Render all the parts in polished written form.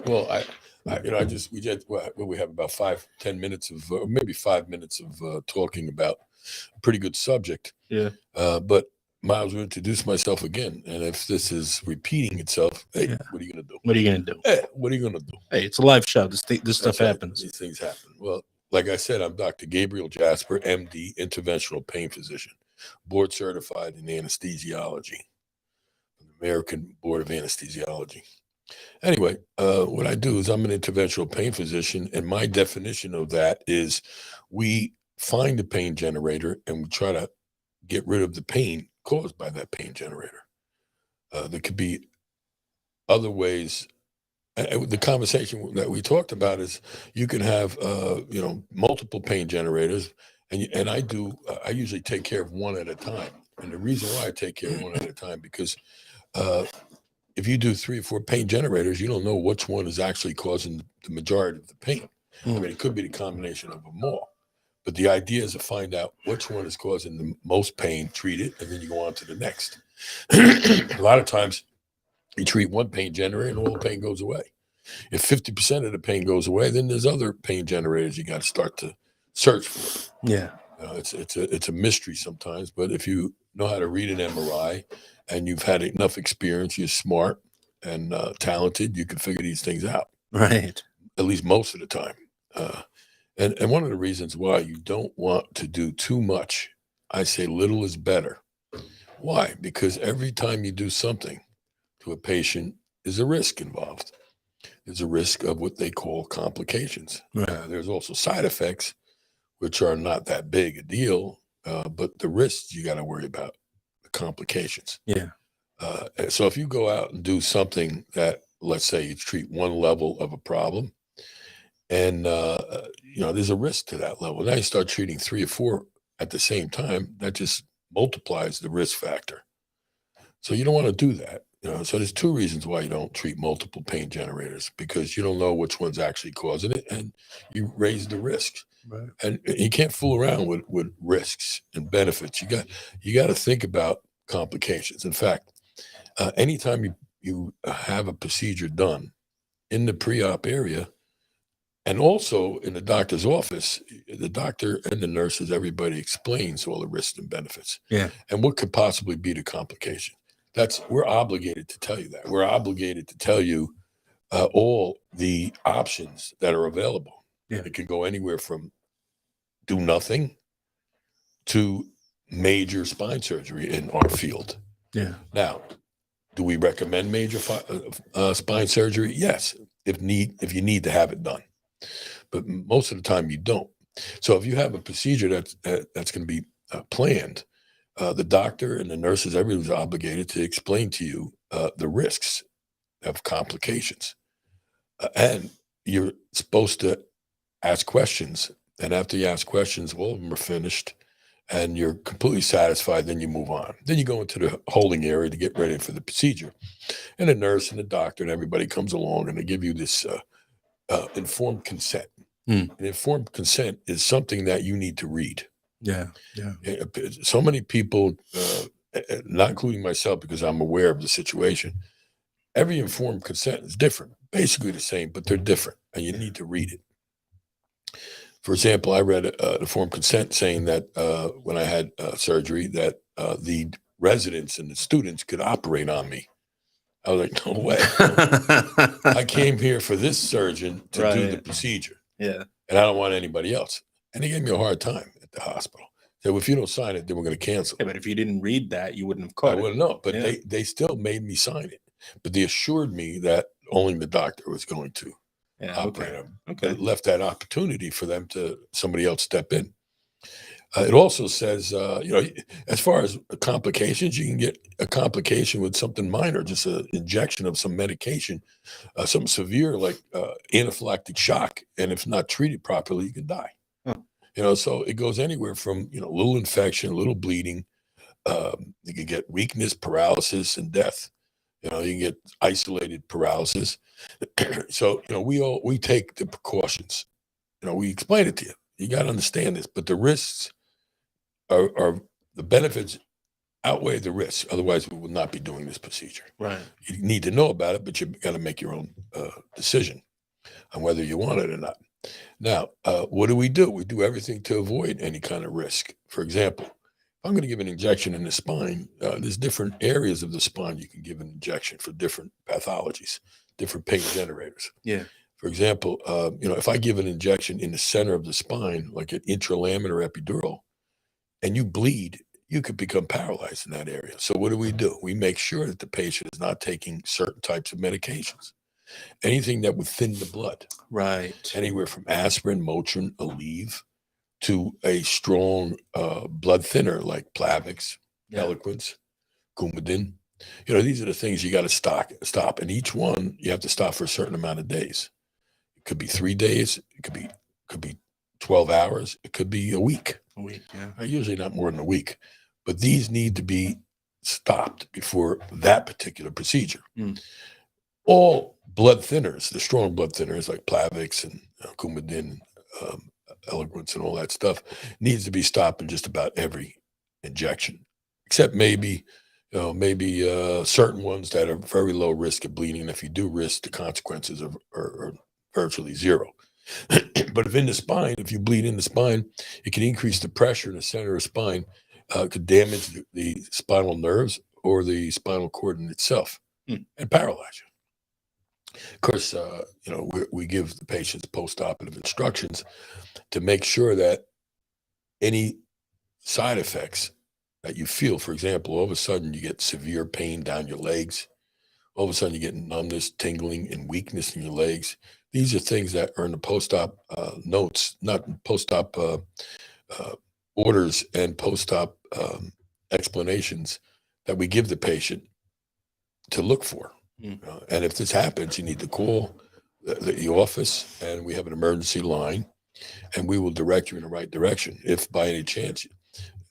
Well, we just, we have about 5, 10 minutes of, or maybe 5 minutes of talking about a pretty good subject. Yeah. But might as well introduce myself again. And if this is repeating itself, hey, Yeah. what are you going to do? What are you gonna do? Hey, what are you going to do? Hey, it's a live show. This stuff That's right. happens. These things happen. Well, like I said, I'm Dr. Gabriele Jasper, MD, interventional pain physician, board certified in anesthesiology, from the American Board of Anesthesiology. Anyway, what I do is I'm an interventional pain physician, and my definition of that is we find the pain generator and we try to get rid of the pain caused by that pain generator. There could be other ways. The conversation that we talked about is you can have multiple pain generators, and I usually take care of one at a time. And the reason why I take care of one at a time because if you do 3 or 4 pain generators, you don't know which one is actually causing the majority of the pain. I mean, it could be the combination of them all. But the idea is to find out which one is causing the most pain, treat it, and then you go on to the next. A lot of times you treat one pain generator and all the pain goes away. If 50% of the pain goes away, then there's other pain generators you got to start to search for. Yeah. It's a mystery sometimes, but if you know how to read an MRI and you've had enough experience, you're smart and talented, you can figure these things out. Right. At least most of the time. And one of the reasons why you don't want to do too much, I say little is better. Why? Because every time you do something to a patient, there's a risk involved. There's a risk of what they call complications. Right. There's also side effects, which are not that big a deal, but the risks you got to worry about, the complications. Yeah. So if you go out and do something that, let's say you treat one level of a problem, and there's a risk to that level. Now you start treating 3 or 4 at the same time, that just multiplies the risk factor. So you don't want to do that. So there's 2 reasons why you don't treat multiple pain generators, because you don't know which one's actually causing it, and you raise the risks. Right. And you can't fool around with risks and benefits. You got to think about complications. In fact, anytime you have a procedure done in the pre-op area, and also in the doctor's office, the doctor and the nurses, everybody explains all the risks and benefits. Yeah. And what could possibly be the complication. We're obligated to tell you that. We're obligated to tell you all the options that are available. Yeah. It can go anywhere from do nothing to major spine surgery in our field. Yeah. Now, do we recommend major spine surgery? Yes, if you need to have it done. But most of the time you don't. So if you have a procedure that's going to be planned, the doctor and the nurses, everyone's obligated to explain to you the risks of complications. And you're supposed to ask questions. And after you ask questions, all of them are finished and you're completely satisfied, then you move on. Then you go into the holding area to get ready for the procedure. And the nurse and the doctor and everybody comes along and they give you this informed consent. An informed consent is something that you need to read. Yeah. Yeah. So many people, not including myself, because I'm aware of the situation, every informed consent is different, basically the same, but they're different, and you need to read it. For example, I read the informed consent saying that when I had surgery, that the residents and the students could operate on me. I was like, no way. I came here for this surgeon to do the procedure. Yeah. And I don't want anybody else. And they gave me a hard time at the hospital. So if you don't sign it, then we're going to cancel. Yeah, but if you didn't read that, you wouldn't have caught it. I wouldn't know. But they still made me sign it. But they assured me that only the doctor was going to operate. Okay. It left that opportunity for somebody else step in. It also says, as far as complications, you can get a complication with something minor, just an injection of some medication, something severe like anaphylactic shock. And if not treated properly, you can die. Huh. So it goes anywhere from, little infection, a little bleeding. You can get weakness, paralysis, and death. You can get isolated paralysis. So, we take the precautions. We explain it to you. You got to understand this, but the risks are the benefits outweigh the risks. Otherwise, we will not be doing this procedure. Right. You need to know about it, but you got to make your own decision on whether you want it or not. Now, what do? We do everything to avoid any kind of risk. For example, if I'm going to give an injection in the spine, there's different areas of the spine you can give an injection for different pathologies, different pain generators. Yeah. For example, if I give an injection in the center of the spine, like an intralaminar epidural, and you bleed, you could become paralyzed in that area. So what do? We make sure that the patient is not taking certain types of medications. Anything that would thin the blood. Right. Anywhere from aspirin, Motrin, Aleve, to a strong blood thinner like Plavix, Eloquence, Coumadin. These are the things you got to stop. And each one you have to stop for a certain amount of days. It could be 3 days. It could be 12 hours. It could be a week. A week, yeah. Usually not more than a week. But these need to be stopped before that particular procedure. All blood thinners, the strong blood thinners like Plavix and Coumadin, Eloquence, and all that stuff, needs to be stopped in just about every injection, except maybe certain ones that are very low risk of bleeding. If you do risk, the consequences are virtually zero. But if you bleed in the spine, it can increase the pressure in the center of the spine, could damage the spinal nerves or the spinal cord in itself and paralyze you. Of course, we give the patients post-operative instructions to make sure that any side effects that you feel, for example, all of a sudden you get severe pain down your legs, all of a sudden you get numbness, tingling, and weakness in your legs. These are things that are in the post-op notes, not post-op orders and post-op explanations that we give the patient to look for. And if this happens, you need to call the office, and we have an emergency line, and we will direct you in the right direction. If by any chance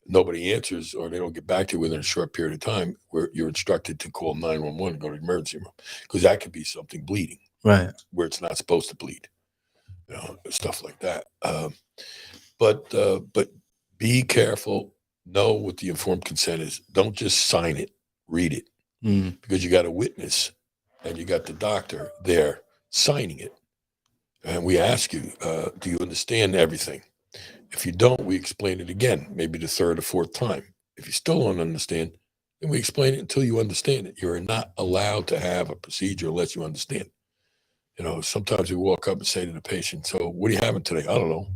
nobody answers or they don't get back to you within a short period of time, you're instructed to call 911 and go to the emergency room, because that could be something bleeding, right, where it's not supposed to bleed, stuff like that. But be careful. Know what the informed consent is. Don't just sign it. Read it, because you got a witness and you got the doctor there signing it. And we ask you, do you understand everything? If you don't, we explain it again, maybe the third or fourth time. If you still don't understand, then we explain it until you understand it. You're not allowed to have a procedure unless you understand. Sometimes we walk up and say to the patient, so what are you having today? I don't know.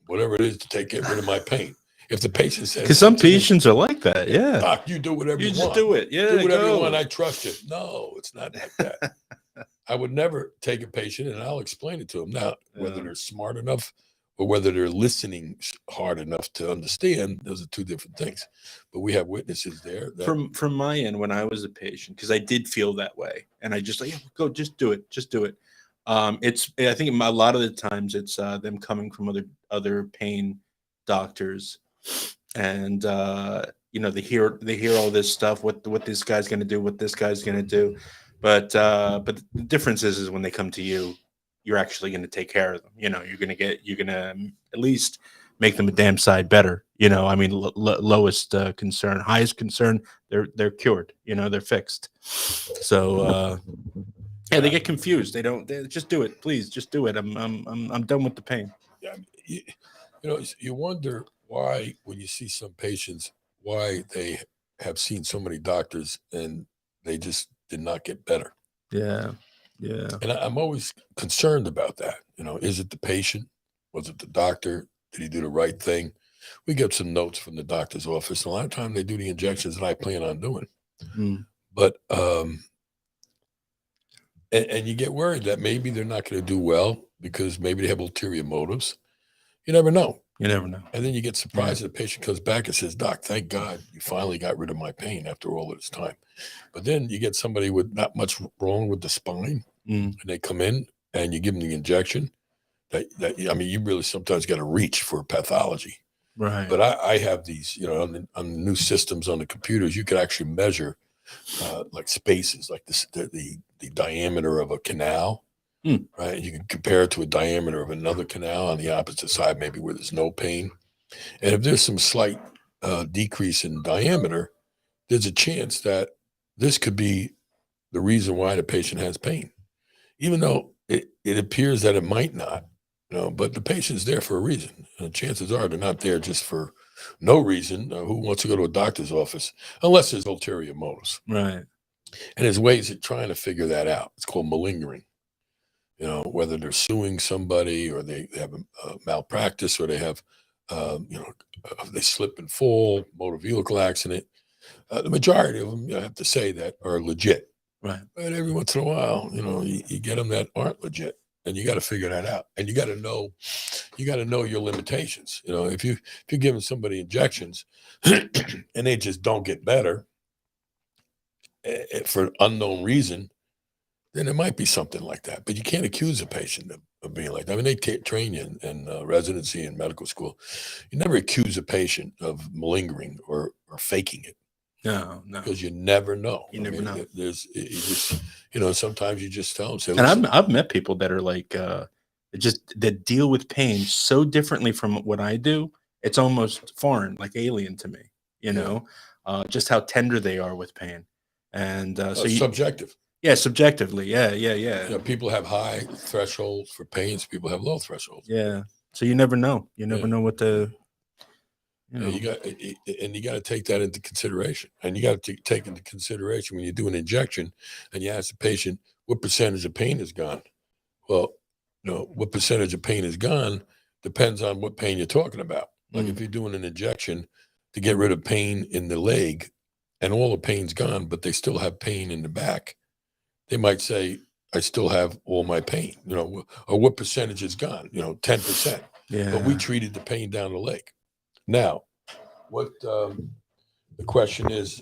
Whatever it is to get rid of my pain. If the patient says, because some patients are like that, yeah. Doc, you do whatever you want. You just do it, yeah. Do whatever you want. I trust you. No, it's not like that. I would never take a patient, and I'll explain it to them. Now, whether they're smart enough or whether they're listening hard enough to understand, those are two different things. But we have witnesses there. From my end, when I was a patient, because I did feel that way, and I just go, just do it. I think a lot of the times it's them coming from other pain doctors, and they hear all this stuff, what this guy's going to do, what this guy's going to do, but the difference is when they come to you, you're actually going to take care of them. You're going to at least make them a damn side better. Lowest concern, highest concern, they're cured. They're fixed. So they get confused. They just do it, please, just do it. I'm done with the pain. Yeah, you wonder why, when you see some patients, why they have seen so many doctors and they just did not get better. Yeah. And I'm always concerned about that. Is it the patient? Was it the doctor? Did he do the right thing? We get some notes from the doctor's office. And a lot of times they do the injections that I plan on doing. But, and you get worried that maybe they're not going to do well because maybe they have ulterior motives. You never know. And then you get surprised that the patient comes back and says, Doc, thank God you finally got rid of my pain after all of this time. But then you get somebody with not much wrong with the spine, and they come in and you give them the injection. You really sometimes got to reach for pathology. Right. But I have these, on the new systems on the computers, you could actually measure like spaces, like the diameter of a canal. Right. You can compare it to a diameter of another canal on the opposite side, maybe where there's no pain. And if there's some slight decrease in diameter, there's a chance that this could be the reason why the patient has pain, even though it appears that it might not, but the patient's there for a reason. And chances are they're not there just for no reason. Who wants to go to a doctor's office unless there's ulterior motives? Right. And there's ways of trying to figure that out. It's called malingering. Whether they're suing somebody or they have a malpractice or they have, they slip and fall, motor vehicle accident. The majority of them, I have to say, that are legit. Right. But every once in a while, you get them that aren't legit, and you got to figure that out. And you got to know your limitations. If you're giving somebody injections and they just don't get better for an unknown reason, then it might be something like that. But you can't accuse a patient of being like that. I mean, they train you in residency and medical school. You never accuse a patient of malingering or faking it. No. Because you never know. You never know. Sometimes you just tell them. Say, and I've met people that are like, that deal with pain so differently from what I do. It's almost foreign, like alien to me, just how tender they are with pain. And subjective. Yeah, subjectively. Yeah. People have high thresholds for pains. People have low thresholds. Yeah. So you never know. You never know what the. You got to take that into consideration, and you got to take into consideration when you do an injection, and you ask the patient what percentage of pain is gone. Well, what percentage of pain is gone depends on what pain you're talking about. Like if you're doing an injection to get rid of pain in the leg, and all the pain's gone, but they still have pain in the back, they might say, I still have all my pain, or what percentage is gone, 10%. Yeah. But we treated the pain down the leg. Now, what the question is,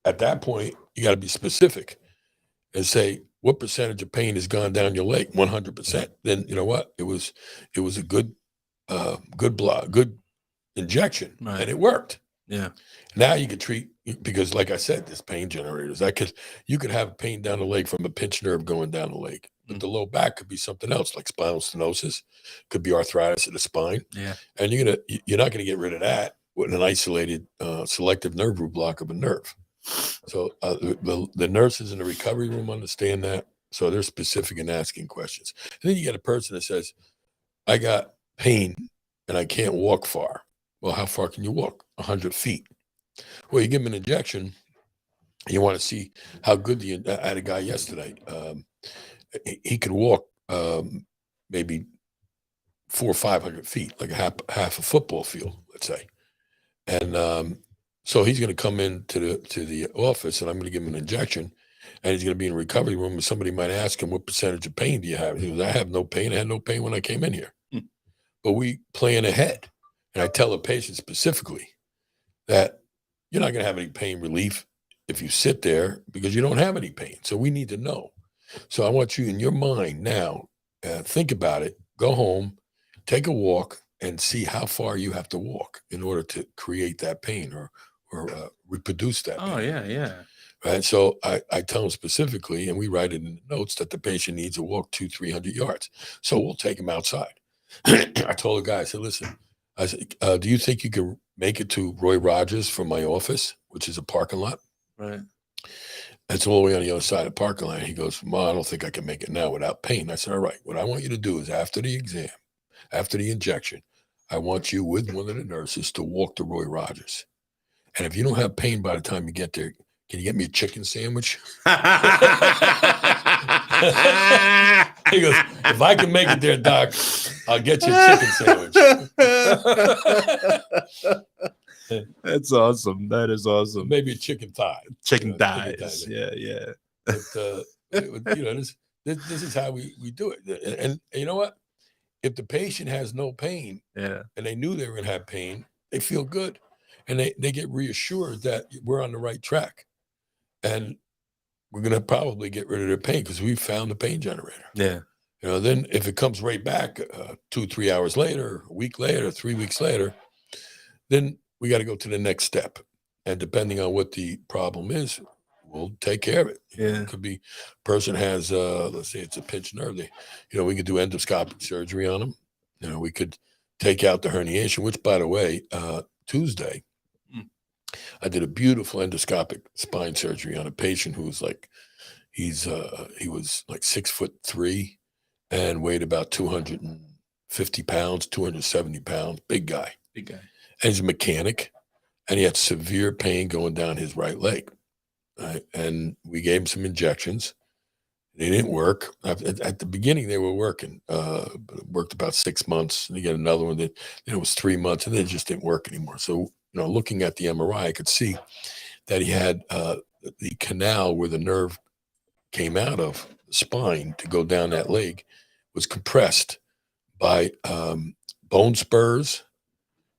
at that point, you got to be specific and say, what percentage of pain has gone down your leg? 100%. Then you know what? It was a good injection, right. And it worked. Yeah. Now you can treat, because like I said, there's pain generators. You could have pain down the leg from a pinched nerve going down the leg, but the low back could be something else, like spinal stenosis, could be arthritis of the spine. Yeah. And you're not gonna get rid of that with an isolated selective nerve root block of a nerve. So the nurses in the recovery room understand that, so they're specific in asking questions. And then you get a person that says, "I got pain and I can't walk far." Well, how far can you walk? 100 feet. Well, you give them an injection. You want to see how good I had a guy yesterday. He could walk maybe 400 or 500 feet, like half a football field, let's say. And so he's going to come into the office, and I'm going to give him an injection, and he's going to be in a recovery room, and somebody might ask him, what percentage of pain do you have? He goes, I have no pain. I had no pain when I came in here. But we plan ahead. And I tell the patient specifically that you're not going to have any pain relief if you sit there because you don't have any pain. So we need to know. So I want you in your mind now, think about it, go home, take a walk, and see how far you have to walk in order to create that pain or reproduce that pain. Oh, yeah. Right. So I tell them specifically, and we write it in the notes, that the patient needs to walk 200-300 yards. So we'll take him outside. I told the guy, I said, listen, I said, do you think you can make it to Roy Rogers from my office, which is a parking lot? Right. It's all the way on the other side of the parking lot. He goes, Ma, I don't think I can make it now without pain. I said, all right, what I want you to do is after the exam, after the injection, I want you with one of the nurses to walk to Roy Rogers. And if you don't have pain by the time you get there, can you get me a chicken sandwich? He goes, if I can make it there, Doc, I'll get you a chicken sandwich. That's awesome. That is awesome. Maybe a chicken thigh. Chicken thighs. Yeah. But, this is how we do it. And you know what? If the patient has no pain, and they knew they were going to have pain, they feel good. And they get reassured that we're on the right track. And we're going to probably get rid of their pain because we found the pain generator. Yeah. Then if it comes right back 2-3 hours later, a week later, 3 weeks later, then we got to go to the next step. And depending on what the problem is, we'll take care of it. Yeah. It could be person has, let's say it's a pinched nerve. We could do endoscopic surgery on them. We could take out the herniation, which, by the way, Tuesday, I did a beautiful endoscopic spine surgery on a patient who was like, he was like 6'3" and weighed about 250 pounds, 270 pounds, big guy. Big guy. And he's a mechanic, and he had severe pain going down his right leg. Right? And we gave him some injections. They didn't work. At the beginning, they were working. But it worked about 6 months. And you get another one. Then it was 3 months, and then it just didn't work anymore. So, looking at the MRI, I could see that he had the canal where the nerve came out of the spine to go down that leg was compressed by bone spurs.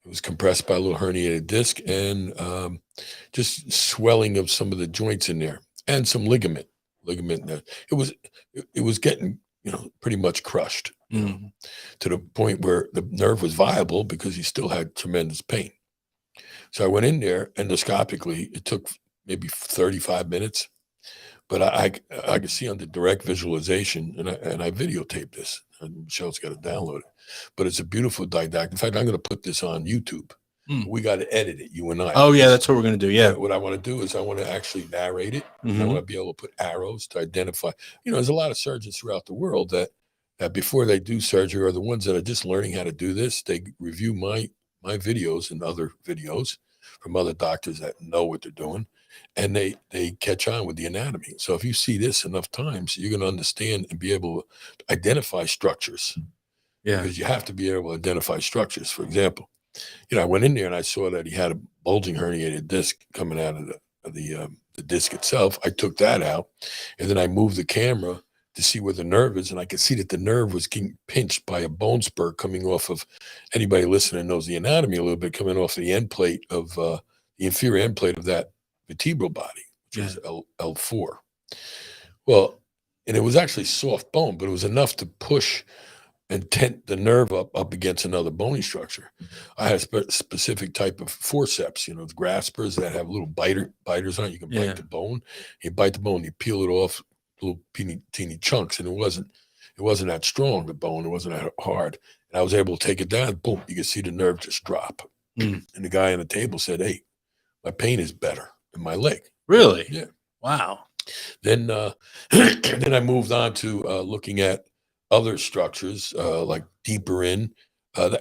It was compressed by a little herniated disc and just swelling of some of the joints in there and some ligament. It was getting pretty much crushed to the point where the nerve was viable because he still had tremendous pain. So I went in there endoscopically. It took maybe 35 minutes. But I could see on the direct visualization, and I videotaped this. And Michelle's got to download it. But it's a beautiful didactic. In fact, I'm going to put this on YouTube. We got to edit it, you and I. Oh, yeah, that's what we're going to do. Yeah. What I want to do is I want to actually narrate it. I Mhm. want to be able to put arrows to identify. There's a lot of surgeons throughout the world that before they do surgery, or the ones that are just learning how to do this, they review my videos and other videos from other doctors that know what they're doing. And they catch on with the anatomy. So if you see this enough times, you're going to understand and be able to identify structures. Yeah. Because you have to be able to identify structures. For example, I went in there and I saw that he had a bulging herniated disc coming out of the disc itself. I took that out, and then I moved the camera to see where the nerve is, and I could see that the nerve was getting pinched by a bone spur coming off of. Anybody listening knows the anatomy a little bit, coming off the end plate of the inferior end plate of that vertebral body, which was L4. Well, and it was actually soft bone, but it was enough to push and tent the nerve up against another bony structure. I had a specific type of forceps, the graspers that have little biters on it. You can bite the bone. You bite the bone, you peel it off little teeny chunks, and it wasn't that strong, the bone. It wasn't that hard. And I was able to take it down. Boom, you could see the nerve just drop. And the guy on the table said, "Hey, my pain is better in my leg." Really? Yeah. Wow. Then then I moved on to looking at other structures like deeper in.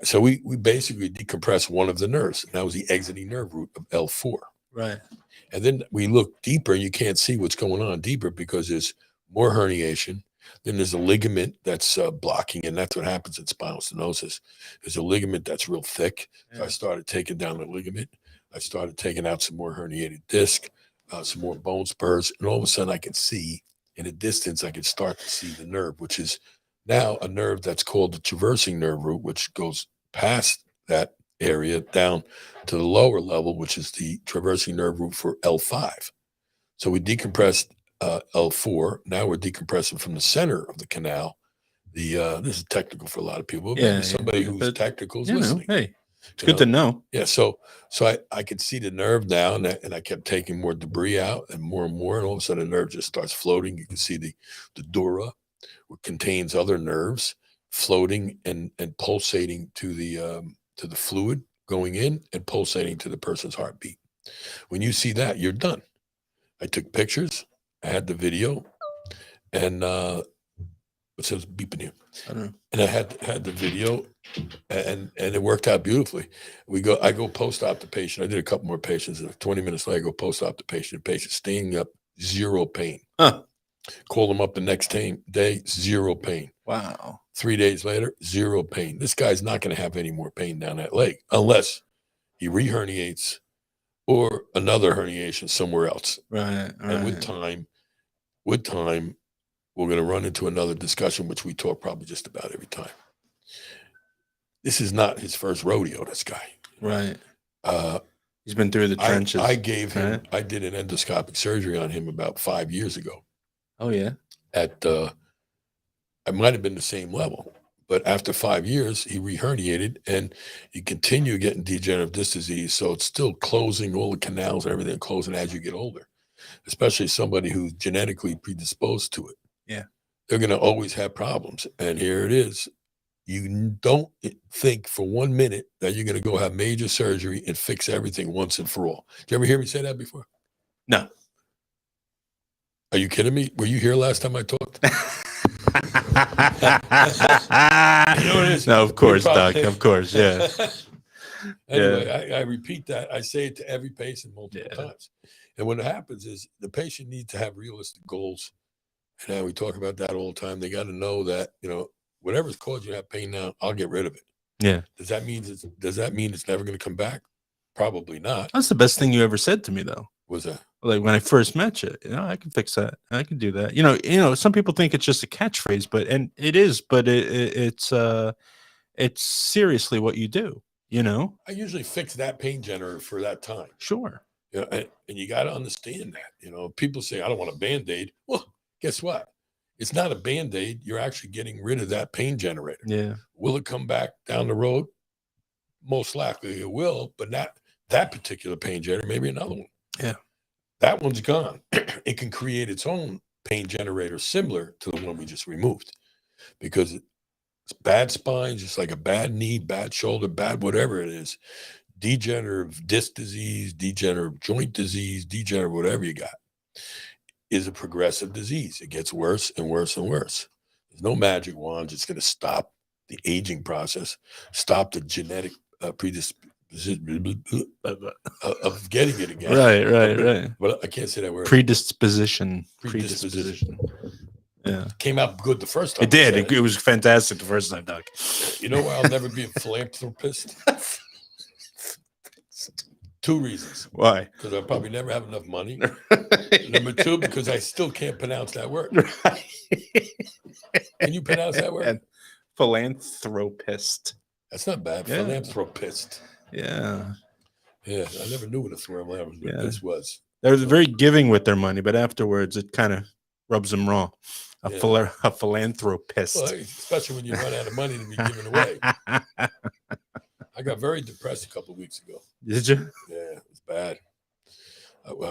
So we basically decompressed one of the nerves, and that was the exiting nerve root of L4. Right. And then we look deeper, and you can't see what's going on deeper because there's more herniation. Then there's a ligament that's blocking, and that's what happens in spinal stenosis. There's a ligament that's real thick. So I started taking down the ligament. I started taking out some more herniated disc, some more bone spurs, and all of a sudden I could see in the distance, I could start to see the nerve, which is now a nerve that's called the traversing nerve root, which goes past that area down to the lower level, which is the traversing nerve root for L5. So we decompressed L4. Now we're decompressing from the center of the canal. This is technical for a lot of people. Maybe somebody who's technical is listening. Hey, it's good to know. Yeah. So I could see the nerve now, and I kept taking more debris out and more, and all of a sudden the nerve just starts floating. You can see the dura, which contains other nerves, floating and pulsating to the fluid going in and pulsating to the person's heartbeat. When you see that, you're done. I took pictures. I had the video, and what says beeping here? I don't know. And I had the video, and it worked out beautifully. I go post-op the patient. I did a couple more patients. 20 minutes later, I go post-op the patient. The patient standing up, zero pain. Huh. Call him up the next day, zero pain. Wow. 3 days later, zero pain. This guy's not going to have any more pain down that leg unless he reherniates or another herniation somewhere else. Right. And with time, we're going to run into another discussion, which we talk probably just about every time. This is not his first rodeo, this guy. Right. He's been through the trenches. I gave him, I did an endoscopic surgery on him about 5 years ago. Oh, yeah. I might have been the same level, but after 5 years, he reherniated and he continued getting degenerative disc disease. So it's still closing all the canals and everything, closing as you get older, especially somebody who's genetically predisposed to it. Yeah. They're going to always have problems. And here it is. You don't think for 1 minute that you're going to go have major surgery and fix everything once and for all. Did you ever hear me say that before? No. Are you kidding me? Were you here last time I talked? You know what it is? No, of course, Doc. Of course, yeah. Anyway, I repeat that. I say it to every patient multiple times. And what happens is the patient needs to have realistic goals. And we talk about that all the time. They got to know that, whatever's caused you to have pain now, I'll get rid of it. Yeah. Does that mean it's never going to come back? Probably not. That's the best thing you ever said to me, though. Was that? Like when I first met you, I can fix that. I can do that. Some people think it's just a catchphrase, and it is, but it's seriously what you do. I usually fix that pain generator for that time. Sure. And you got to understand that. People say I don't want a Band-Aid. Well, guess what? It's not a Band-Aid. You're actually getting rid of that pain generator. Yeah. Will it come back down the road? Most likely it will, but not that particular pain generator, maybe another one. Yeah. That one's gone. It can create its own pain generator similar to the one we just removed, because it's bad spine, just like a bad knee, bad shoulder, bad whatever it is, degenerative disc disease, degenerative joint disease, degenerative whatever you got, is a progressive disease. It gets worse and worse and worse. There's no magic wand. It's going to stop the aging process, stop the genetic predisposition of getting it again. Right. Well, I can't say that word. Predisposition. Yeah. Came out good the first time. It did. It was fantastic the first time, Doc. You know why I'll never be a philanthropist? 2 reasons. Why? Because I'll probably never have enough money. Number 2, because I still can't pronounce that word. Right. Can you pronounce that word? Philanthropist. That's not bad. Yeah. Philanthropist. Yeah. Yeah. I never knew what a philanthropist was. They're very giving with their money, but afterwards it kind of rubs them raw. A philanthropist. Well, especially when you run out of money to be given away. I got very depressed a couple of weeks ago. Did you? Yeah, it was bad.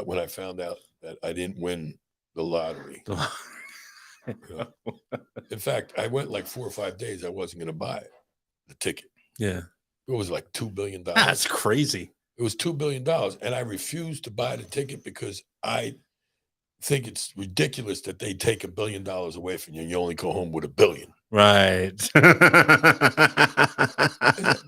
When I found out that I didn't win the lottery. In fact, I went like 4 or 5 days. I wasn't going to buy the ticket. Yeah. It was like $2 billion. That's crazy. It was $2 billion. And I refused to buy the ticket because I think it's ridiculous that they take $1 billion away from you and you only go home with $1 billion. Right.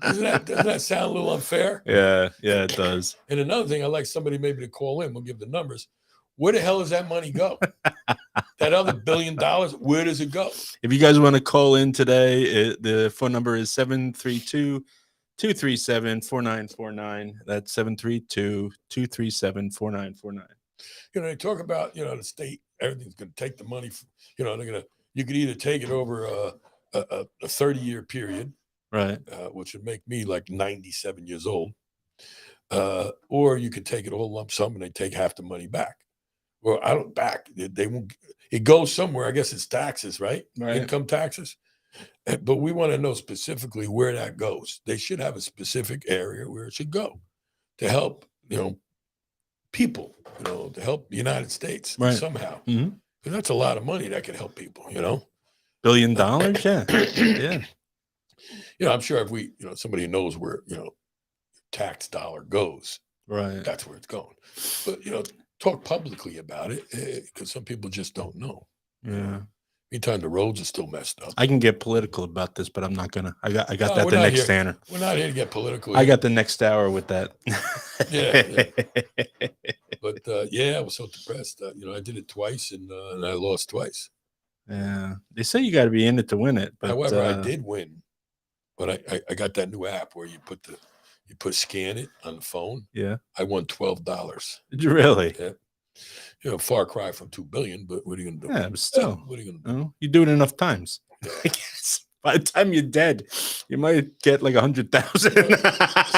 Doesn't that sound a little unfair? Yeah, it does. And another thing, I'd like somebody maybe to call in. We'll give the numbers. Where the hell does that money go? That other $1 billion, where does it go? If you guys want to call in today, the phone number is 732-237-4949. That's 732-237-4949. They talk about, the state, everything's going to take the money. You could either take it over a 30-year period, right, which would make me like 97 years old, or you could take it all lump sum and they take half the money back. Well, I don't back. They won't. It goes somewhere. I guess it's taxes, right? Income taxes. But we want to know specifically where that goes. They should have a specific area where it should go to help, people, to help the United States somehow. Mm-hmm. Because that's a lot of money that could help people, $1 billion? Yeah. Yeah. I'm sure if somebody knows where, tax dollar goes, right, that's where it's going. But, talk publicly about it because some people just don't know. Yeah. Meantime, the roads are still messed up. I can get political about this, but I'm not gonna. I got that the next hour. We're not here to get political. I got the next hour with that. Yeah. But I was so depressed. I did it twice and I lost twice. Yeah, they say you got to be in it to win it. But, however, I did win. But I got that new app where you scan it on the phone. Yeah. I won $12. Did you really? Yeah. Far cry from $2 billion, but what are you going to do? Yeah, but still, what are you going to do? You do it enough times. I guess by the time you're dead, you might get like 100,000.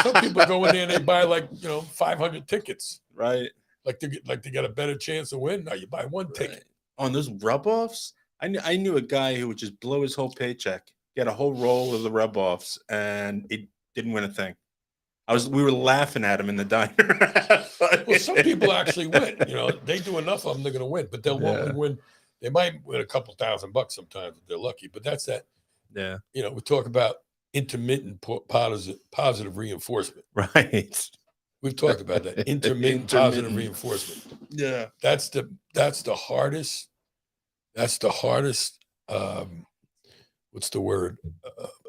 Some people go in there and they buy like 500 tickets. Right. Like they got a better chance to win. Now you buy one ticket. On those rub-offs, I knew a guy who would just blow his whole paycheck, get a whole roll of the rub-offs, and it didn't win a thing. We were laughing at him in the diner. Well, some people actually win. They do enough of them, they're going to win. But they'll win. They might win a couple $1,000 sometimes if they're lucky. But that's that. Yeah. You know, we talk about intermittent positive reinforcement. Right. We've talked about that. Intermittent positive Intermittent. reinforcement. Yeah. That's the hardest. That's the hardest. What's the word?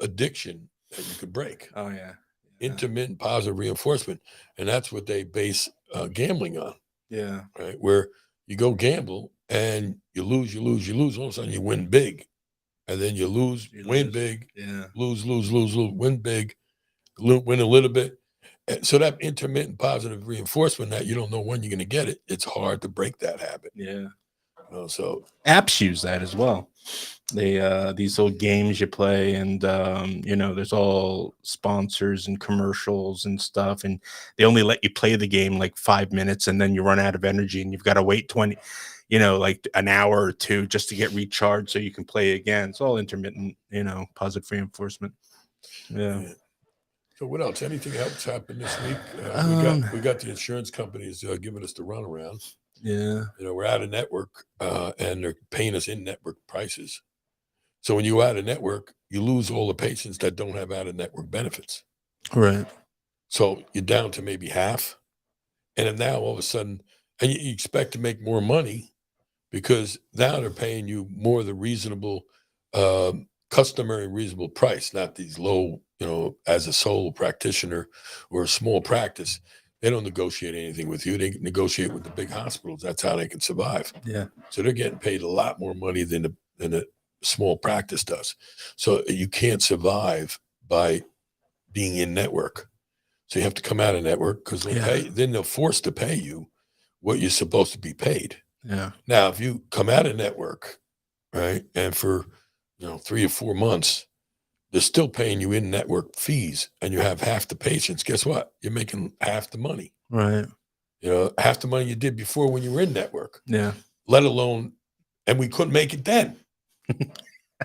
Addiction that you could break. Oh yeah. Intermittent positive reinforcement, and that's what they base gambling on. Yeah. Right, where you go gamble and you lose. All of a sudden, you win big, and then you lose, win big, lose, win big, win a little bit. And so that intermittent positive reinforcement that you don't know when you're going to get it, it's hard to break that habit. Yeah. So apps use that as well. They these little games you play, and you know, there's all sponsors and commercials and stuff, and they only let you play the game like 5 minutes, and then you run out of energy, and you've got to wait 20, you know, like an hour or two just to get recharged so you can play again. It's all intermittent, you know, positive reinforcement. Yeah. So what else? Anything else happened this week? We got the insurance companies giving us the runaround. Yeah. You know, we're out of network, and they're paying us in network prices. So when you're out of network, you lose all the patients that don't have out of network benefits. Right. So you're down to maybe half, and then now all of a sudden, and you expect to make more money because now they're paying you more the reasonable, customary reasonable price, not these low. You know, as a sole practitioner or a small practice, they don't negotiate anything with you. They negotiate with the big hospitals. That's how they can survive. Yeah. So they're getting paid a lot more money than a small practice does. So you can't survive by being in network. So you have to come out of network because then they'll force to pay you what you're supposed to be paid. Yeah. Now, if you come out of network, right, and for 3 or 4 months, they're still paying you in network fees, and you have half the patients. Guess what? You're making half the money. Right. You know, half the money you did before when you were in network. Yeah. Let alone, and we couldn't make it then.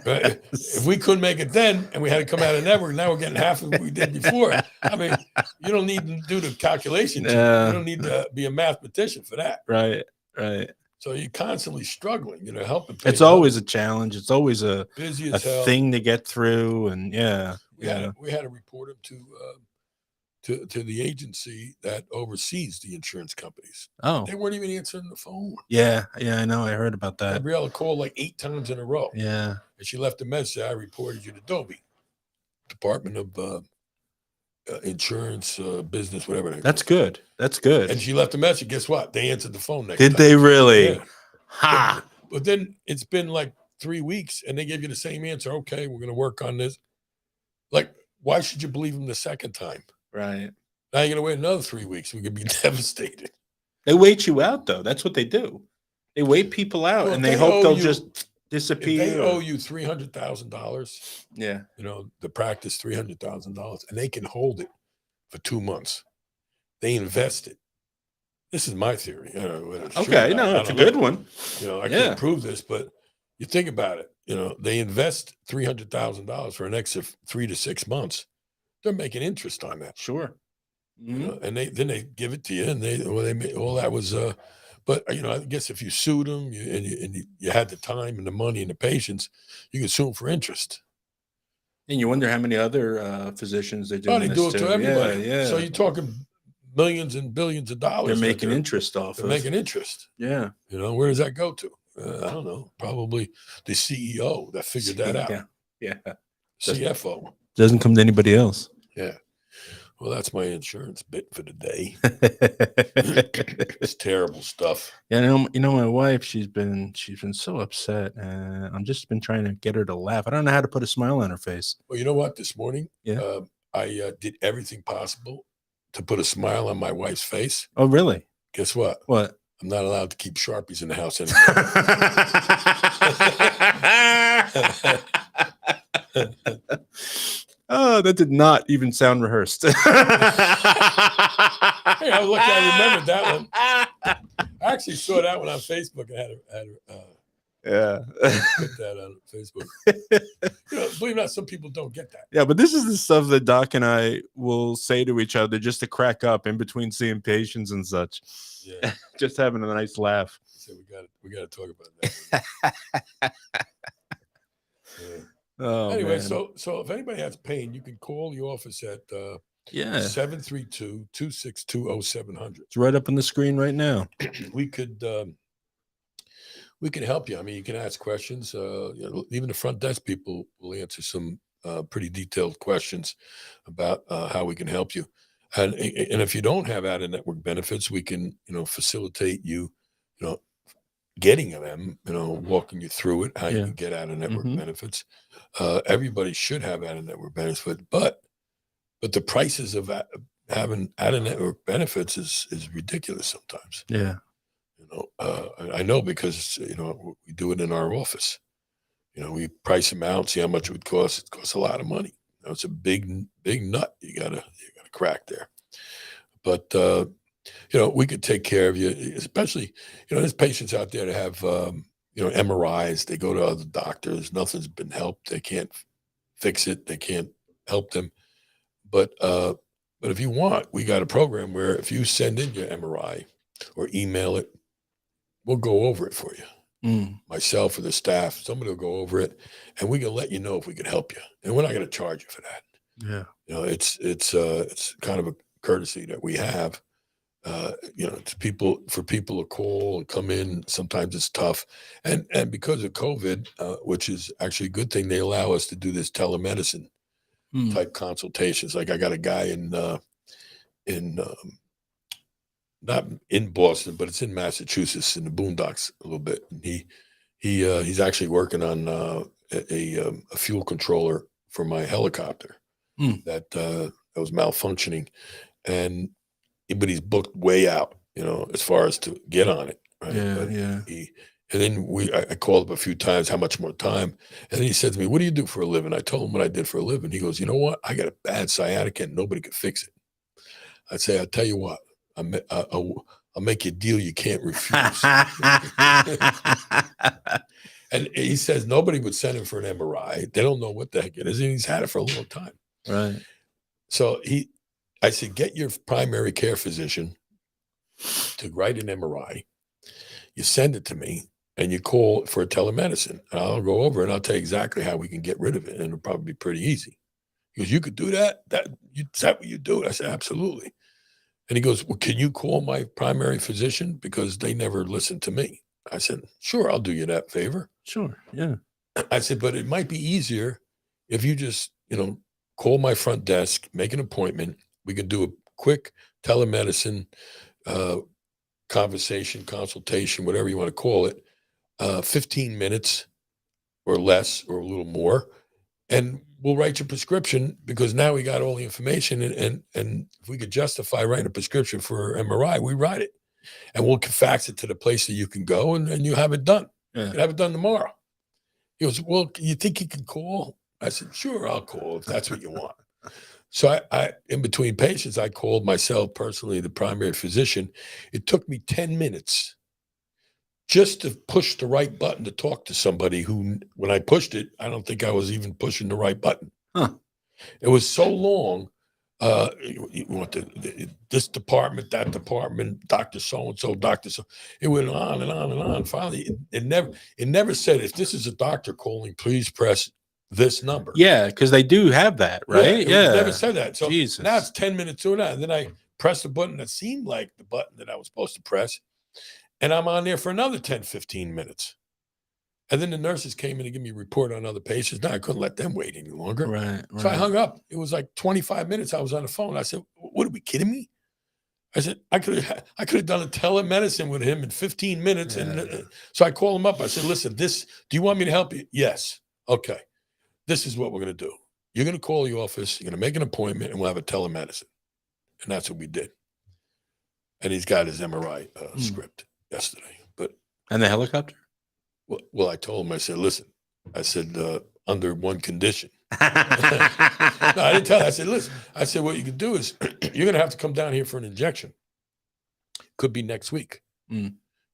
Right? If we couldn't make it then, and we had to come out of network, now we're getting half of what we did before. I mean, you don't need to do the calculation. You don't need to be a mathematician for that. Right. Right. So you're constantly struggling, helping. It's always a challenge. It's always a busy as hell thing to get through, and we had to report him to the agency that oversees the insurance companies. Oh, they weren't even answering the phone. Yeah, I know. I heard about that. Gabriele called like 8 times in a row. Yeah, and she left a message. I reported you to Dobie, Department of Insurance, Business, whatever. That's good. That's good. And she left a message. Guess what? They answered the phone next Did time. they really? Yeah. Ha! But then it's been like 3 weeks, and they give you the same answer. Okay, we're going to work on this. Like, why should you believe them the second time? Right. Now you're going to wait another 3 weeks. We could be devastated. They wait you out, though. That's what they do. They wait people out, and they hope they'll just disappear. If they owe you $300,000, yeah, the practice $300,000, and they can hold it for 2 months. They invest it. This is my theory. Okay, no, it's a good one. I can't prove this, but you think about it. They invest $300,000 for an extra 3 to 6 months. They're making interest on that. Sure. Mm-hmm. And then they give it to you, and they all that was. But I guess if you sued them and you had the time and the money and the patience, you could sue them for interest. And you wonder how many other physicians they're doing. Oh, they do it to everybody. Yeah. So you're talking millions and billions of dollars. They're making interest off. They're making interest. Yeah. Where does that go to? I don't know. Probably the CEO that figured that out. Yeah. CFO. Doesn't come to anybody else. Yeah. Well, that's my insurance bit for the day. It's terrible stuff. Yeah, my wife, she's been so upset. I'm just been trying to get her to laugh. I don't know how to put a smile on her face. Well, you know what? This morning, yeah, I did everything possible to put a smile on my wife's face. Oh, really? Guess what? What? I'm not allowed to keep Sharpies in the house anymore. Oh, that did not even sound rehearsed. Hey, I remembered that one. I actually saw that one on Facebook. I had put that on Facebook. Believe it or not, some people don't get that. Yeah, but this is the stuff that Doc and I will say to each other just to crack up in between seeing patients and such. Yeah, just having a nice laugh. So we got to talk about that. Yeah. Oh Anyway, man. so if anybody has pain, you can call the office at Yeah. 732-262-0700. It's right up on the screen right now. We could help you. I mean, you can ask questions. Even the front desk people will answer some pretty detailed questions about how we can help you. And if you don't have out of network benefits, we can facilitate you getting them. Walking you through it, how you Yeah. can get out of network Mhm. benefits. Everybody should have out of network benefits, but the prices of having out of network benefits is ridiculous sometimes. Yeah. I know because we do it in our office. We price them out, see how much it would cost. It costs a lot of money. It's a big nut you gotta crack there. But we could take care of you, especially there's patients out there that have MRIs. They go to other doctors. Nothing's been helped. They can't fix it. They can't help them. But if you want, we got a program where if you send in your MRI or email it, we'll go over it for you. Myself or the staff, somebody will go over it, and we can let you know if we can help you. And we're not going to charge you for that. Yeah. It's kind of a courtesy that we have. To people to call and come in. Sometimes it's tough, and because of COVID, which is actually a good thing, they allow us to do this telemedicine type consultations. Like I got a guy in not in Boston, but it's in Massachusetts, in the boondocks a little bit. And he's actually working on a fuel controller for my helicopter that was malfunctioning, but he's booked way out, as far as to get on it. Right. Yeah. But Yeah. and then I called him a few times, how much more time? And then he said to me, "What do you do for a living?" I told him what I did for a living. He goes, "You know what? I got a bad sciatica and nobody could fix it." I'd say, "I'll tell you what, I'll make you a deal you can't refuse." And he says nobody would send him for an MRI. They don't know what the heck it is. And he's had it for a long time. Right. So I said, get your primary care physician to write an MRI. You send it to me and you call for a telemedicine. And I'll go over and I'll tell you exactly how we can get rid of it. And it'll probably be pretty easy. He goes, "You could do that? Is that what you do?" I said, "Absolutely." And he goes, "Well, can you call my primary physician? Because they never listen to me." I said, "Sure, I'll do you that favor." Sure. Yeah. I said, "But it might be easier if you just, call my front desk, make an appointment. We can do a quick telemedicine consultation, whatever you want to call it, 15 minutes or less or a little more. And we'll write your prescription because now we got all the information. And if we could justify writing a prescription for MRI, we write it. And we'll fax it to the place that you can go and you have it done. Yeah. You can have it done tomorrow." He goes, "Well, you think you can call?" I said, "Sure, I'll call if that's what you want." So I in between patients, I called myself personally, the primary physician. It took me 10 minutes just to push the right button to talk to somebody who, when I pushed it, I don't think I was even pushing the right button. Huh. It was so long. You want this department, that department, Dr. So-and-so, Dr. So. It went on and on and on. Finally, it never said, "If this is a doctor calling, please press this number." Yeah, because they do have that, right? Yeah, it never said that. So Jesus. now it's 10 minutes to that. And then I pressed the button that seemed like the button that I was supposed to press. And I'm on there for another 10, 15 minutes. And then the nurses came in to give me a report on other patients. Now I couldn't let them wait any longer. Right. So I hung up. It was like 25 minutes I was on the phone. I said, "What, are we kidding me?" I said, I could have done a telemedicine with him in 15 minutes. Yeah. And so I called him up. I said, "Listen, do you want me to help you?" "Yes." "Okay. This is what we're going to do. You're going to call the office. You're going to make an appointment and we'll have a telemedicine." And that's what we did. And he's got his MRI script yesterday. And the helicopter? Well, I told him, I said, "Listen," I said, "under one condition." No, I didn't tell him. I said, "Listen," I said, "what you can do is you're going to have to come down here for an injection. Could be next week.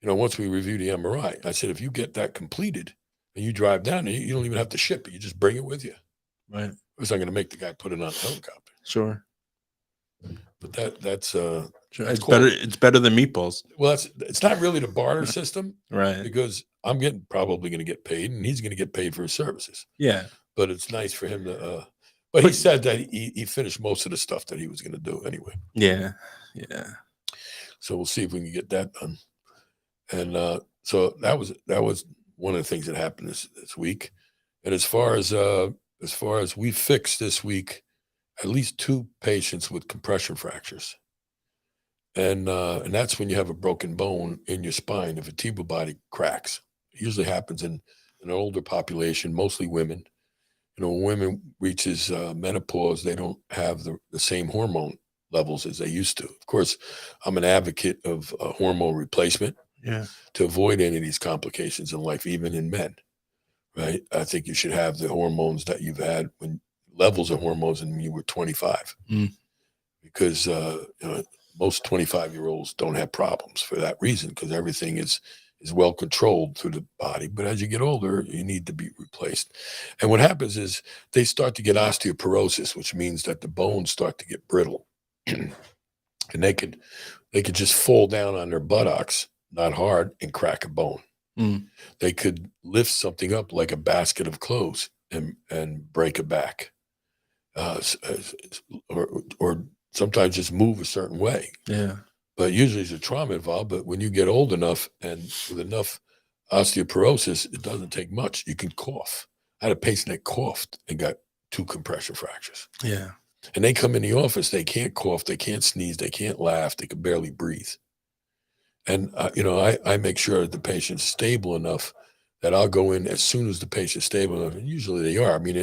Once we review the MRI." I said, "If you get that completed and you drive down there, you don't even have to ship it. You just bring it with you." Right. It's not going to make the guy put it on a helicopter. Sure. But that's Sure. It's cool. It's better than meatballs. Well, it's not really the barter system, Right. because I'm probably going to get paid and he's going to get paid for his services. Yeah. but it's nice for him to. But he said that he finished most of the stuff that he was going to do anyway. Yeah. So we'll see if we can get that done. And so that was one of the things that happened this week. And as far as we fixed this week, at least 2 patients with compression fractures. And that's when you have a broken bone in your spine. The vertebral body cracks. It usually happens in an older population, mostly women. When women reaches menopause, they don't have the same hormone levels as they used to. Of course, I'm an advocate of hormone replacement to avoid any of these complications in life, even in men, right? I think you should have the hormones that you've had when levels of hormones when you were 25, because most 25-year-olds don't have problems for that reason, because everything is well controlled through the body. But as you get older, you need to be replaced. And what happens is they start to get osteoporosis, which means that the bones start to get brittle. And they could just fall down on their buttocks, not hard, and crack a bone. They could lift something up like a basket of clothes and break a back, or sometimes just move a certain way. Yeah. But usually there's a trauma involved. But when you get old enough and with enough osteoporosis, it doesn't take much. You can cough. I had a patient that coughed and got 2 compression fractures. Yeah. And they come in the office, they can't cough, they can't sneeze, they can't laugh, they can barely breathe. And, I make sure that the patient's stable enough that I'll go in as soon as the patient's stable enough. And usually they are. I mean,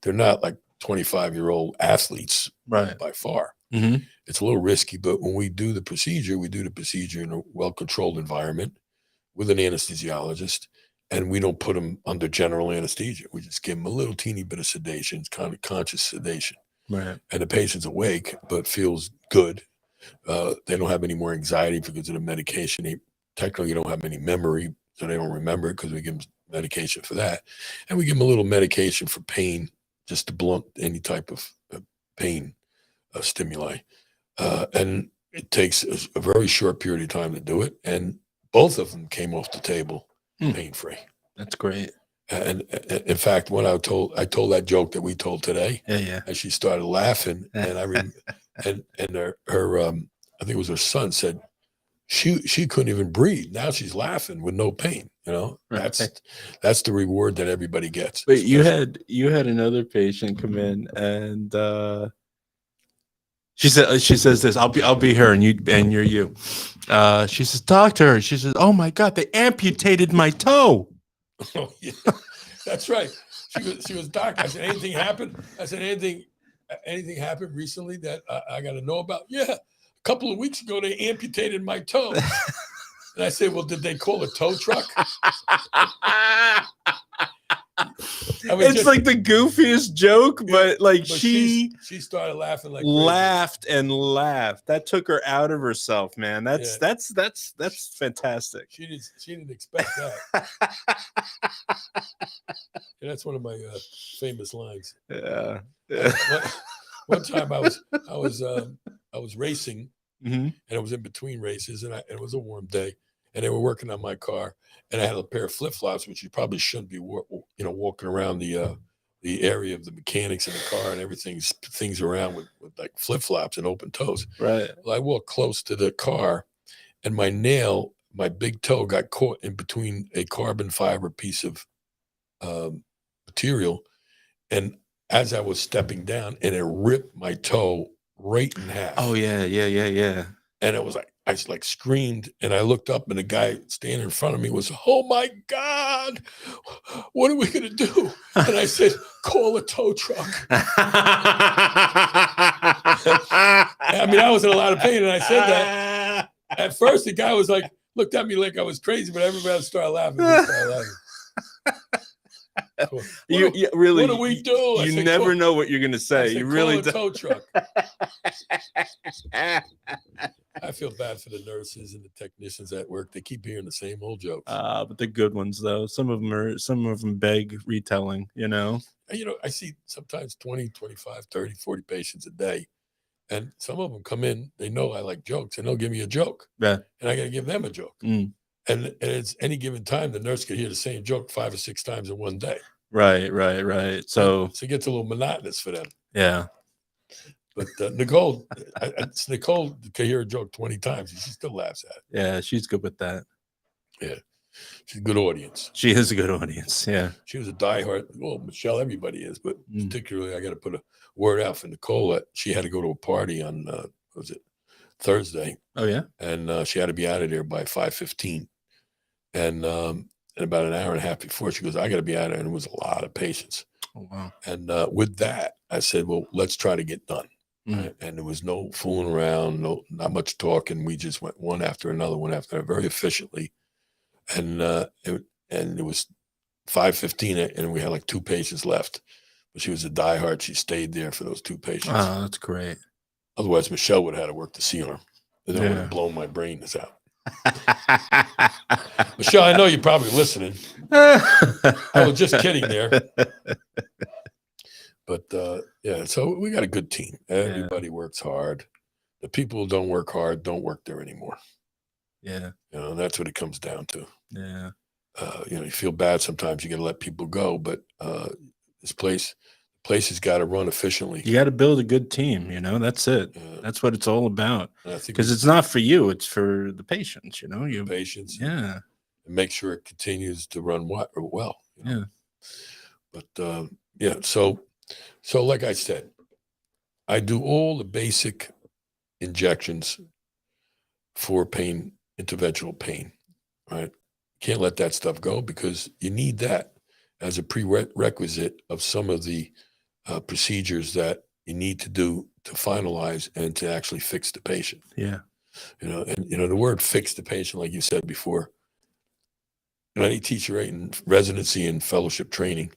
they're not like 25-year-old athletes, right, by far. It's a little risky, but when we do the procedure in a well-controlled environment with an anesthesiologist, and we don't put them under general anesthesia. We just give them a little teeny bit of sedation, it's kind of conscious sedation. Right. And the patient's awake, but feels good. They don't have any more anxiety because of the medication. They technically don't have any memory, so they don't remember it because we give them medication for that. And we give them a little medication for pain, just to blunt any type of pain stimuli. And it takes a very short period of time to do it. And both of them came off the table pain-free. That's great. And in fact, when I told that joke that we told today, and she started laughing, and her I think it was her son said she couldn't even breathe. Now she's laughing with no pain. That's the reward that everybody gets. But you had another patient come in, and she says this. I'll be her, and you're you. She says, "Doctor," she says, "Oh my God, they amputated my toe." Oh yeah, that's right. She was, "Doc," I said, "Anything happened?" I said, anything happened recently that I got to know about?" "Yeah, a couple of weeks ago they amputated my toe." And I said, "Well, did they call a tow truck?" It's like the goofiest joke, but she started laughing like laughed and laughed. That took her out of herself, man. That's fantastic. She didn't expect that. And that's one of my famous lines. Yeah. One time I was racing, and I was in between races, and it was a warm day, and they were working on my car, and I had a pair of flip-flops, which you probably shouldn't be, walking around the area of the mechanics in the car and everything's things around with like flip-flops and open toes. Right. Well, I walked close to the car, and my big toe got caught in between a carbon fiber piece of material, and as I was stepping down, and it ripped my toe right in half. Oh yeah. And it was like, I just screamed, and I looked up, and the guy standing in front of me was, "Oh my God, what are we going to do?" And I said, "Call a tow truck." I mean, I was in a lot of pain, and I said that. At first, the guy was looked at me like I was crazy, but everybody else started laughing. You really, what do we do? You never know what you're going to say. You really don't. Tow truck. I feel bad for the nurses and the technicians at work. They keep hearing the same old jokes. But the good ones, though, some of them beg retelling, I see sometimes 20, 25, 30, 40 patients a day. And some of them come in, they know I like jokes, and they'll give me a joke. Yeah. And I got to give them a joke. And it's any given time, the nurse could hear the same joke 5 or 6 times in one day. Right. So it gets a little monotonous for them. yeah. But Nicole, Nicole can hear a joke 20 times and she still laughs at it. Yeah, she's good with that. Yeah, she's a good audience. She is a good audience. Yeah. She was a diehard. Well, Michelle, everybody is, but Mm. particularly, I got to put a word out for Nicole that she had to go to a party on was it Thursday, Oh yeah. and she had to be out of there by 5:15, and about an hour and a half before, she goes, "I got to be out of there," and it was a lot of patients. Oh wow. And with that, I said, "Well, let's try to get done." Mm. Right? And there was no fooling around, not much talking. We just went one after another, very efficiently, and it was 5:15, and we had like 2 patients left. But she was a diehard. She stayed there for those 2 patients. Oh, that's great. Otherwise, Michelle would have had to work the C-arm, and that would Yeah. have blown my brains out. Michelle, I know you're probably listening. I was just kidding there. But yeah, so we got a good team. Everybody works hard. The people who don't work hard don't work there anymore. Yeah. You know, that's what it comes down to. Yeah. You know, you feel bad sometimes. You got to let people go, but this place has got to run efficiently. You got to build a good team. You know, that's it. That's what it's all about. Because it's not for you; it's for the patients. You know, patients. Yeah. And make sure it continues to run well. You know? Yeah. But yeah, so like I said, I do all the basic injections for pain, interventional pain, right? Can't let that stuff go because you need that as a prerequisite of some of the procedures that you need to do to finalize and to actually fix the patient. Yeah. You know, and you know, the word fix the patient, like you said before, you know, any teacher in residency and fellowship training,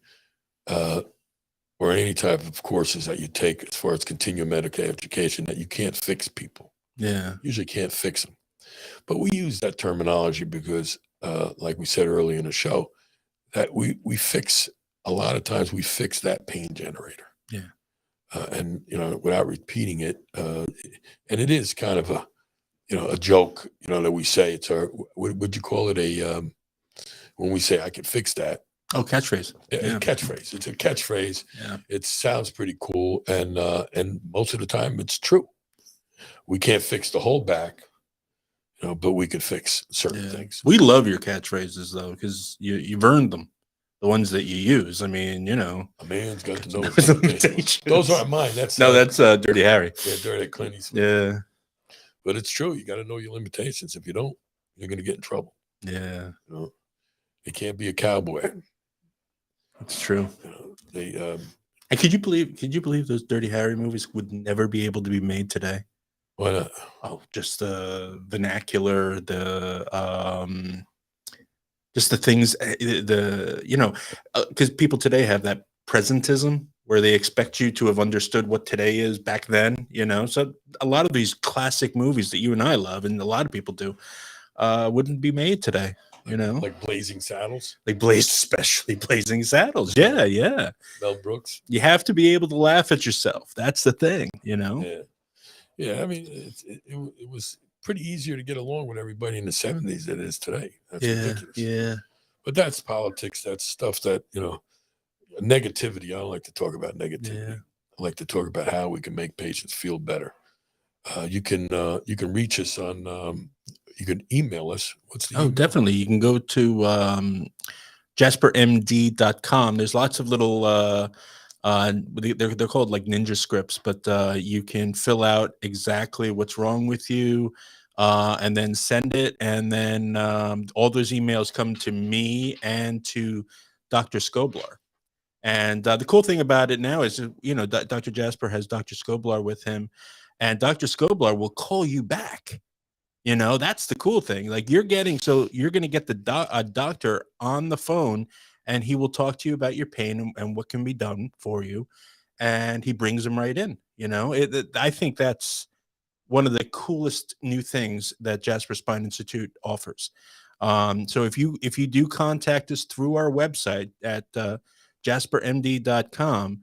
or any type of courses that you take as far as continuing medical education, that you can't fix people. Yeah. Usually can't fix them. But we use that terminology because, like we said earlier in the show, that we fix, a lot of times we fix that pain generator. Yeah. And, you know, without repeating it, and it is kind of a, you know, a joke, you know, that we say it's our, what would you call it? When we say I can fix that. Oh, catchphrase. Yeah. A catchphrase. It's a catchphrase. Yeah. It sounds pretty cool. And most of the time it's true. We can't fix the whole back, you know, but we could fix certain things. We love your catchphrases though, because you've earned them. The ones that you use. I mean, you know, a man's got to know his limitations. Those aren't mine. That's Dirty Harry. Yeah, Dirty Clint Eastwood. Yeah. But it's true. You got to know your limitations. If you don't, you're going to get in trouble. Yeah. You know, you can't be a cowboy. That's true. You know, and could you believe those Dirty Harry movies would never be able to be made today? Why not? Oh, just the vernacular, just the things, you know, because people today have that presentism where they expect you to have understood what today is back then, you know. So a lot of these classic movies that you and I love, and a lot of people do, wouldn't be made today. You know, like Blazing Saddles, especially Blazing Saddles. Yeah. Mel Brooks. You have to be able to laugh at yourself. That's the thing, you know. Yeah. I mean, it was pretty easier to get along with everybody in the 70s than it is today. That's ridiculous. Yeah. But that's politics. That's stuff that, you know, negativity. I don't like to talk about negativity. Yeah. I like to talk about how we can make patients feel better. You can reach us on. You can email us. What's the email? Definitely. You can go to jaspermd.com. There's lots of little they're called like ninja scripts, but you can fill out exactly what's wrong with you, and then send it, and then all those emails come to me and to Dr. Skoblar. And the cool thing about it now is, you know, Dr. Jasper has Dr. Skoblar with him, and Dr. Skoblar will call you back. You know, that's the cool thing. Like you're going to get a doctor on the phone, and he will talk to you about your pain and what can be done for you. And he brings them right in. You know, I think that's one of the coolest new things that Jasper Spine Institute offers. So if you do contact us through our website at jaspermd.com,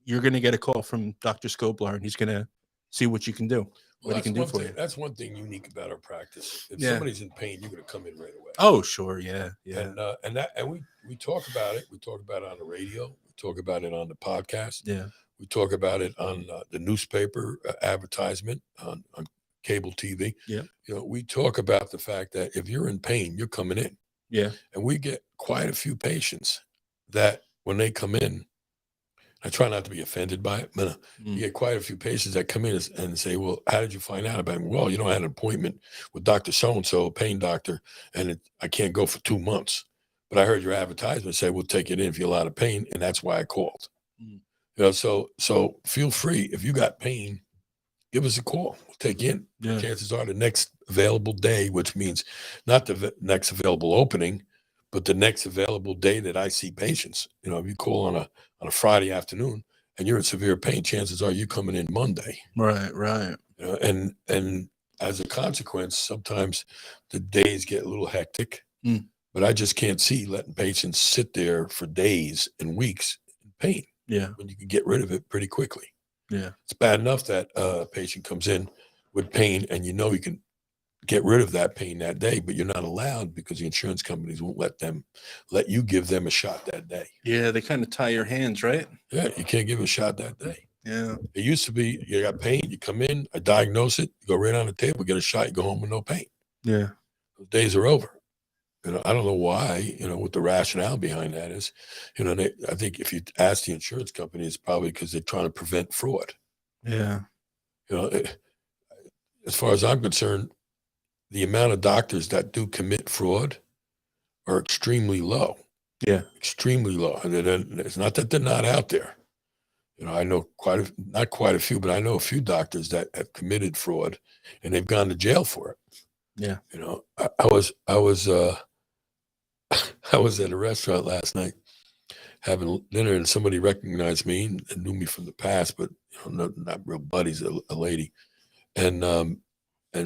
you're going to get a call from Dr. Skoblar, and he's going to see what you can do. what he can do for you. That's one thing unique about our practice. If Yeah. somebody's in pain, you're going to come in right away. Oh, sure. Yeah. Yeah. And we talk about it. We talk about it on the radio. We talk about it on the podcast. Yeah. We talk about it on the newspaper advertisement on cable TV. Yeah. You know, we talk about the fact that if you're in pain, you're coming in. Yeah. And we get quite a few patients that when they come in, I try not to be offended by it, but you get quite a few patients that come in and say, well, how did you find out about it? Well, you know, I had an appointment with Dr. So-and-so, a pain doctor, and I can't go for 2 months. But I heard your advertisement say, we'll take it in if you're a lot of pain, and that's why I called. You know, so feel free. If you got pain, give us a call. We'll take you in. Yeah. Chances are the next available day, which means not the next available opening, but the next available day that I see patients. You know, if you call on a Friday afternoon and you're in severe pain, chances are you coming in Monday. Right. Right. You know, and as a consequence, sometimes the days get a little hectic. But I just can't see letting patients sit there for days and weeks in pain. Yeah. When you can get rid of it pretty quickly. Yeah. It's bad enough that a patient comes in with pain and you know you can get rid of that pain that day, but you're not allowed because the insurance companies won't let you give them a shot that day. Yeah, they kind of tie your hands, right? Yeah, you can't give a shot that day. Yeah. It used to be you got pain, you come in, I diagnose it, you go right on the table, get a shot, you go home with no pain. Yeah. Those days are over. You know, I don't know why, you know, what the rationale behind that is. You know, I think if you ask the insurance company, it's probably because they're trying to prevent fraud. Yeah. You know, as far as I'm concerned, the amount of doctors that do commit fraud are extremely low. Yeah. Extremely low. And it's not that they're not out there. You know, I know not quite a few, but I know a few doctors that have committed fraud and they've gone to jail for it. Yeah. You know, I was I was at a restaurant last night having dinner and somebody recognized me and knew me from the past, but you know, not real buddies, a lady. And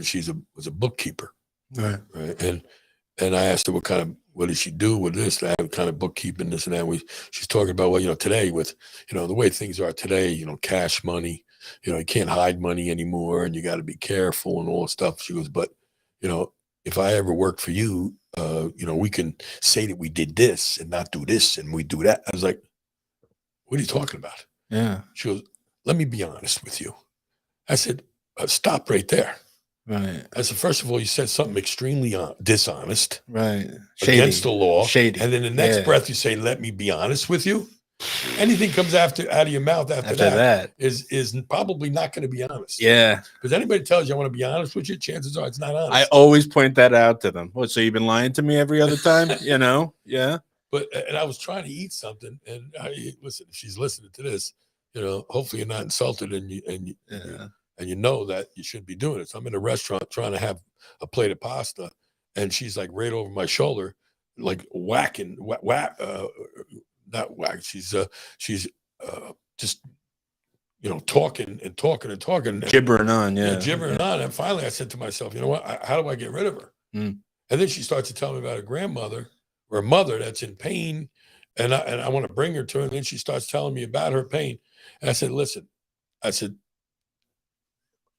she was a bookkeeper. Right. Right. And I asked her what does she do with this? I have kind of bookkeeping, this and that. She's talking about, well, you know, today with, you know, the way things are today, you know, cash money, you know, you can't hide money anymore and you got to be careful and all this stuff. She goes, but, you know, if I ever work for you, you know, we can say that we did this and not do this and we do that. I was like, what are you talking about? Yeah. She goes, let me be honest with you. I said, stop right there. Right. I said, first of all, you said something extremely dishonest. Right. Shady. Against the law. Shady. And then the next breath you say, let me be honest with you. Anything comes out of your mouth after that is probably not going to be honest. Yeah. Because anybody tells you I want to be honest with you, chances are it's not honest. I always point that out to them. What, so you've been lying to me every other time? You know? Yeah. And I was trying to eat something, and listen, if she's listening to this, you know, hopefully you're not insulted and you know that you shouldn't be doing it. So I'm in a restaurant trying to have a plate of pasta, and she's like right over my shoulder, like whacking, not whack. She's just, you know, talking, gibbering on, gibbering on. And finally, I said to myself, you know what? How do I get rid of her? And then she starts to tell me about her grandmother or a mother that's in pain, and I want to bring her to her. And then she starts telling me about her pain, and I said, listen,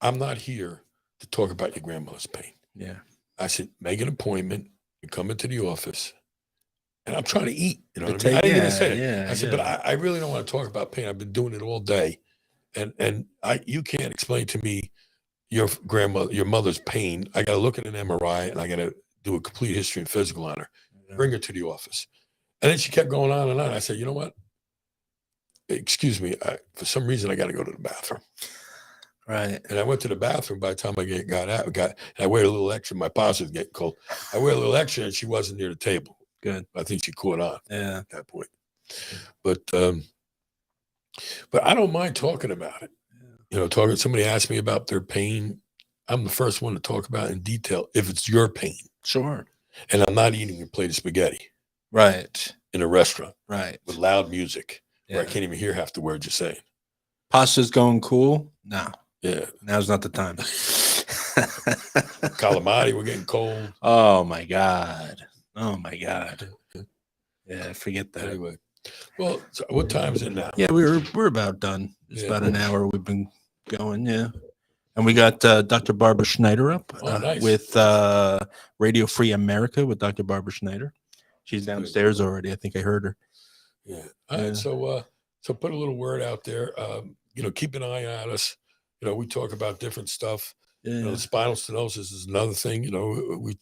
I'm not here to talk about your grandmother's pain. Yeah. I said, make an appointment. You come into the office. And I'm trying to eat. You know what I mean? I didn't even say it. Yeah, I said, but I really don't want to talk about pain. I've been doing it all day. And you can't explain to me your mother's pain. I got to look at an MRI and I got to do a complete history and physical on her. Yeah. Bring her to the office. And then she kept going on and on. I said, you know what? Excuse me. For some reason, I got to go to the bathroom. Right. And I went to the bathroom. By the time I got out, and I waited a little extra. My pasta was getting cold. I waited a little extra, and she wasn't near the table. Good. I think she caught on. Yeah. At that point. But I don't mind talking about it. Yeah. You know, somebody asked me about their pain. I'm the first one to talk about it in detail if it's your pain. Sure. And I'm not eating a plate of spaghetti. Right. In a restaurant. Right. With loud music. Yeah. Where I can't even hear half the words you're saying. Pasta's going cool? No. Yeah. Now's not the time. Calamari, we're getting cold. Oh my God. Yeah, forget that. Anyway. Well, so what time is it now? Yeah, we're about done. It's about an hour we've been going, yeah. And we got Dr. Barbara Schneider up Nice. with Radio Free America with Dr. Barbara Schneider. She's downstairs already. I think I heard her. Yeah. All right. So put a little word out there. Keep an eye on us. We talk about different stuff. Yeah. Spinal stenosis is another thing. We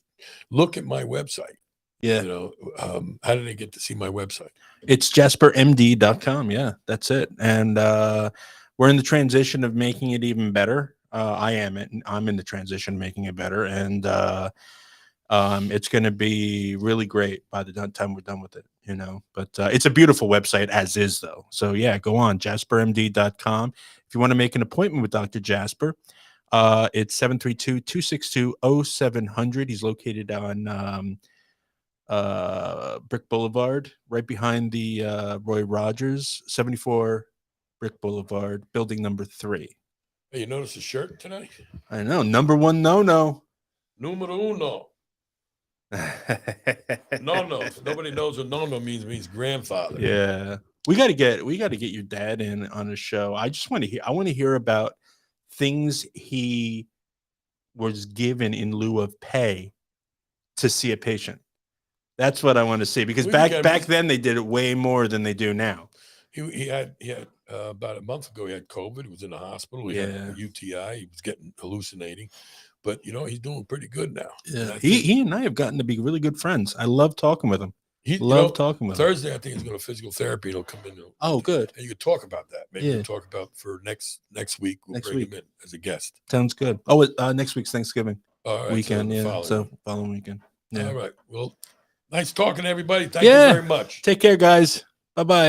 look at my website. Yeah. How did they get to see my website? It's jaspermd.com. Yeah, that's it. And we're in the transition of making it even better. I'm in the transition of making it better. And it's going to be really great by the time we're done with it, but it's a beautiful website as is though. So yeah, go on jaspermd.com. If you want to make an appointment with Dr. Jasper, it's 732-262-0700. He's located on Brick Boulevard, right behind the Roy Rogers, 74 Brick Boulevard, building number 3. Hey, you notice the shirt tonight? I know. Number 1 no. Numero uno. No. Nobody knows what no means grandfather. Yeah. We got to get your dad in on a show. I want to hear about things he was given in lieu of pay to see a patient. That's what I want to see, because back then they did it way more than they do now. He had about a month ago, he had COVID. He was in the hospital. He had a UTI. He was hallucinating. But, he's doing pretty good now. Yeah. He and I have gotten to be really good friends. I love talking with him. Talking with him. Thursday, I think he's going to physical therapy. He'll come in. Oh, good. And you could talk about that. Maybe we'll talk about for next week. We'll bring him in as a guest. Sounds good. Oh, next week's Thanksgiving weekend. Following weekend. Yeah. All right. Well, nice talking to everybody. Thank you very much. Take care, guys. Bye-bye.